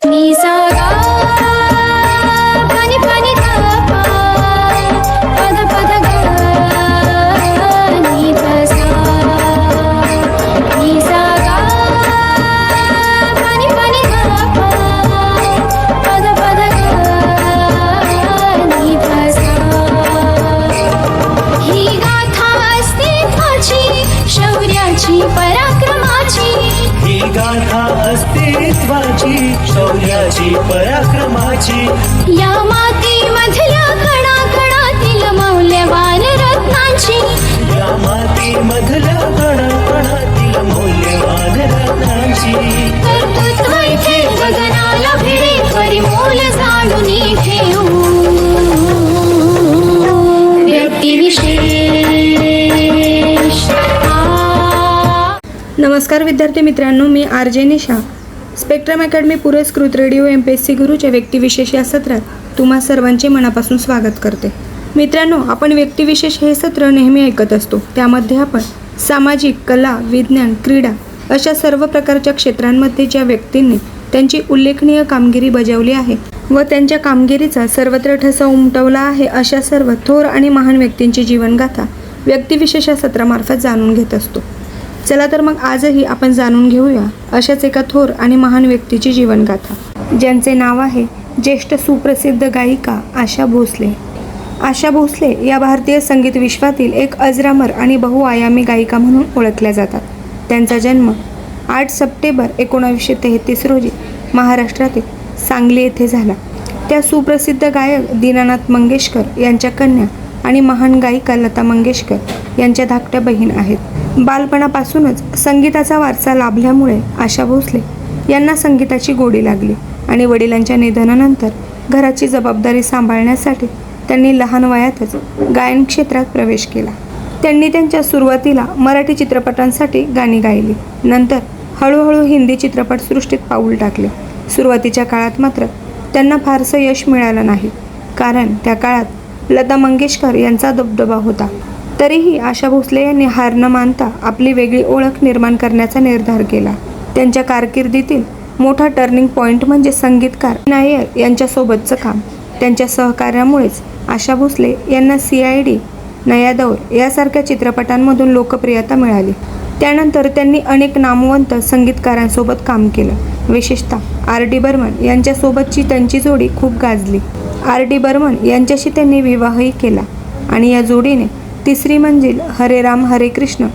नि सा गा पनि पनि धा पा पद पद गा नि ध सा नि सा गा पनि पनि धा पा पद पद गा नि ध सा ही गाथा अस्तित्वाची शौर्याची पराक्रमाची ही गाथा अस्तित्वाची शौर्याची पराक्रमाची या मातीमधल्या कणाकणातील मौल्यवान रत्नांची या मातीमधल्या कणाकणातील मौल्यवान रत्नांची कर्तृत्व इथे गगनाला भिडे परिमोल जाणून ठेवू व्यक्तिविशेष नमस्कार विद्यार्थी मित्रांनो, मी आर.जे. निशा स्पेक्ट्रम अकॅडमी पुरस्कृत रेडिओ MPSC गुरुच्या व्यक्तिविशेष या सत्रात तुम्हा सर्वांचे मनापासून स्वागत करते. मित्रांनो, आपण व्यक्तिविशेष हे सत्र नेहमी ऐकत असतो. त्यामध्ये आपण सामाजिक, कला, विज्ञान, क्रीडा अशा सर्व प्रकारच्या क्षेत्रांमध्ये ज्या व्यक्तींनी त्यांची उल्लेखनीय कामगिरी बजावली आहे व त्यांच्या कामगिरीचा सर्वत्र ठसा उमटवला आहे अशा सर्व थोर आणि महान व्यक्तींची जीवनगाथा व्यक्तिविशेष या सत्रामार्फत जाणून घेत असतो. चला तर मग आजही आपण जाणून घेऊया अशाच एका थोर आणि महान व्यक्तीची जीवनगाथा, ज्यांचे नाव आहे ज्येष्ठ सुप्रसिद्ध गायिका आशा भोसले. आशा भोसले या भारतीय संगीत विश्वातील एक अजरामर आणि बहुआयामी गायिका म्हणून ओळखल्या जातात. त्यांचा जन्म 8 सप्टेंबर 1933 रोजी महाराष्ट्रातील सांगली येथे झाला. त्या सुप्रसिद्ध गायक दीनानाथ मंगेशकर यांच्या कन्या आणि महान गायिका लता मंगेशकर यांच्या धाकट्या बहीण आहेत. बालपणापासूनच संगीताचा वारसा लाभल्यामुळे आशा भोसले यांना संगीताची गोडी लागली आणि वडिलांच्या निधनानंतर घराची जबाबदारी सांभाळण्यासाठी त्यांनी लहान वयातच गायन क्षेत्रात प्रवेश केला. त्यांनी त्यांच्या सुरुवातीला मराठी चित्रपटांसाठी गाणी गायली. नंतर हळूहळू हिंदी चित्रपटसृष्टीत पाऊल टाकले. सुरुवातीच्या काळात मात्र त्यांना फारसं यश मिळालं नाही, कारण त्या काळात लता मंगेशकर यांचा दबदबा होता. तरीही आशा भोसले यांनी हार न मानता आपली वेगळी ओळख निर्माण करण्याचा निर्धार केला. त्यांच्या कारकिर्दीतील मोठा टर्निंग पॉईंट म्हणजे संगीतकार नायर यांच्यासोबतचं काम. त्यांच्या सहकार्यामुळेच आशा भोसले यांना CID, नया दौर यासारख्या चित्रपटांमधून लोकप्रियता मिळाली. त्यानंतर त्यांनी अनेक नामवंत संगीतकारांसोबत काम केलं. विशेषतः R.D. बर्मन यांच्यासोबतची त्यांची जोडी खूप गाजली. R.D. बर्मन यांच्याशी त्यांनी विवाहही केला आणि या जोडीने तिसरी मंजिल, हरे राम हरे कृष्ण,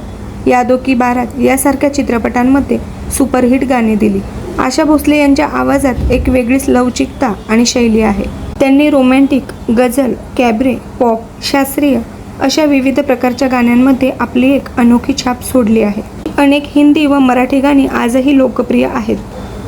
यादो की बारात यासारख्या चित्रपटांमध्ये सुपरहिट गाणी दिली. आशा भोसले यांच्या आवाजात एक वेगळीच लवचिकता आणि शैली आहे. त्यांनी रोमॅन्टिक, गझल, कॅबरे, पॉप, शास्त्रीय अशा विविध प्रकारच्या गाण्यांमध्ये आपली एक अनोखी छाप सोडली आहे. अनेक हिंदी व मराठी गाणी आजही लोकप्रिय आहेत.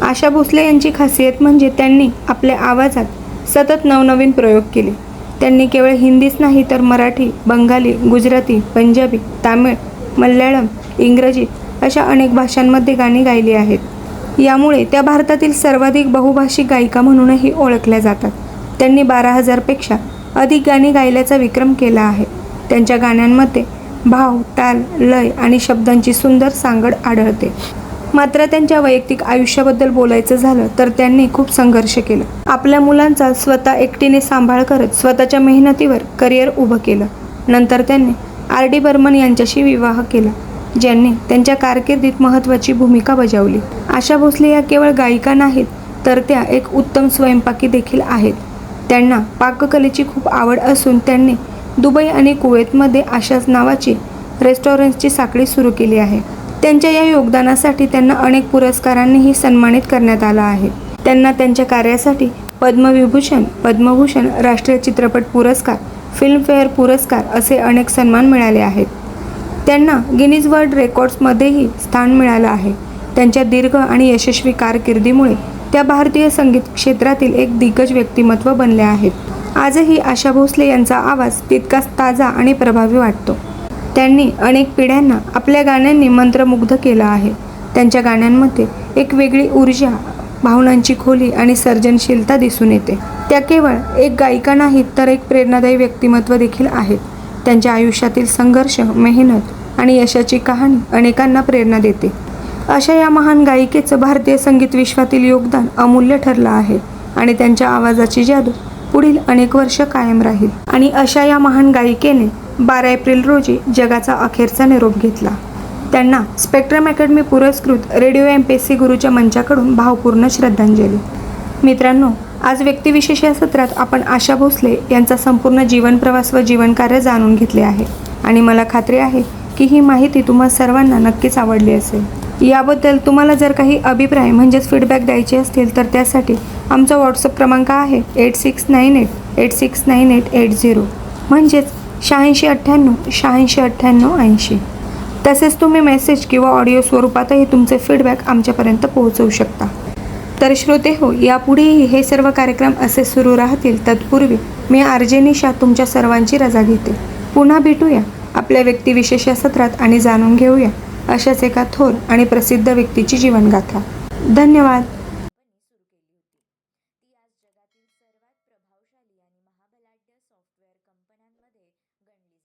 आशा भोसले यांची खासियत म्हणजे त्यांनी आपल्या आवाजात सतत नवनवीन प्रयोग केले. त्यांनी केवळ हिंदीच नाही तर मराठी, बंगाली, गुजराती, पंजाबी, तामिळ, मल्याळम, इंग्रजी अशा अनेक भाषांमध्ये गाणी गायली आहेत. यामुळे त्या भारतातील सर्वाधिक बहुभाषिक गायिका म्हणूनही ओळखल्या जातात. त्यांनी 12,000 पेक्षा अधिक गाणी गायल्याचा विक्रम केला आहे. त्यांच्या गाण्यांमध्ये भाव, ताल, लय आणि शब्दांची सुंदर सांगड आढळते. मात्र त्यांच्या वैयक्तिक आयुष्याबद्दल बोलायचं झालं तर त्यांनी खूप संघर्ष केला. आपल्या मुलांचा स्वतः एकटीने सांभाळ करत स्वतःच्या मेहनतीवर करिअर उभं केलं. नंतर त्यांनी R.D. बर्मन यांच्याशी विवाह केला, ज्यांनी त्यांच्या कारकिर्दीत महत्त्वाची भूमिका बजावली. आशा भोसले या केवळ गायिका नाहीत तर त्या एक उत्तम स्वयंपाकी देखील आहेत. त्यांना पाककलेची खूप आवड असून त्यांनी दुबई आणि कुवेतमध्ये आशाच नावाची रेस्टॉरंट्सची साखळी सुरू केली आहे. त्यांच्या या योगदानासाठी त्यांना अनेक पुरस्कारांनीही सन्मानित करण्यात आलं आहे. त्यांना त्यांच्या कार्यासाठी पद्मविभूषण, पद्मभूषण, राष्ट्रीय चित्रपट पुरस्कार, फिल्मफेअर पुरस्कार असे अनेक सन्मान मिळाले आहेत. त्यांना गिनीज वर्ल्ड रेकॉर्ड्समध्येही स्थान मिळालं आहे. त्यांच्या दीर्घ आणि यशस्वी कारकिर्दीमुळे त्या भारतीय संगीत क्षेत्रातील एक दिग्गज व्यक्तिमत्व बनले आहेत. आजही आशा भोसले यांचा आवाज तितकाच ताजा आणि प्रभावी वाटतो. त्यांनी अनेक पिढ्यांना आपल्या गाण्यांनी मंत्रमुग्ध केलं आहे. त्यांच्या गाण्यांमध्ये एक वेगळी ऊर्जा, भावनांची खोली आणि सर्जनशीलता दिसून येते. त्या केवळ एक गायिका नाहीत तर एक प्रेरणादायी व्यक्तिमत्व देखील आहेत. त्यांच्या आयुष्यातील संघर्ष, मेहनत आणि यशाची कहाणी अनेकांना प्रेरणा देते. अशा या महान गायिकेचं भारतीय संगीत विश्वातील योगदान अमूल्य ठरलं आहे आणि त्यांच्या आवाजाची जादू पुढील अनेक वर्ष कायम राहील. आणि अशा या महान गायिकेने 12 एप्रिल रोजी जगाचा अखेरचा निरोप घेतला. त्यांना स्पेक्ट्रम अकॅडमी पुरस्कृत रेडिओ MPSC गुरुच्या मंचाकडून भावपूर्ण श्रद्धांजली. मित्रांनो, आज व्यक्तिविशेष या सत्रात आपण आशा भोसले यांचा संपूर्ण जीवन प्रवास व जीवनकार्य जाणून घेतले आहे आणि मला खात्री आहे की ही माहिती तुम्हा सर्वांना नक्कीच आवडली असेल. याबद्दल तुम्हाला जर काही अभिप्राय म्हणजेच फीडबॅक द्यायचे असतील तर त्यासाठी आमचा व्हॉट्सअप क्रमांक आहे 8698869880 म्हणजेच 8698869880. तसेच तुम्ही मेसेज किंवा ऑडिओ स्वरूपातही तुमचे फीडबॅक आमच्यापर्यंत पोहोचवू शकता. तर श्रोते हो, यापुढेही हे सर्व कार्यक्रम असे सुरू राहतील. तत्पूर्वी मी RJ निशा तुमच्या सर्वांची रजा घेते. पुन्हा भेटूया आपल्या व्यक्तिविशेष या सत्रात आणि जाणून घेऊया अशाच एका थोर आणि प्रसिद्ध व्यक्तीची जीवनगाथा. धन्यवाद.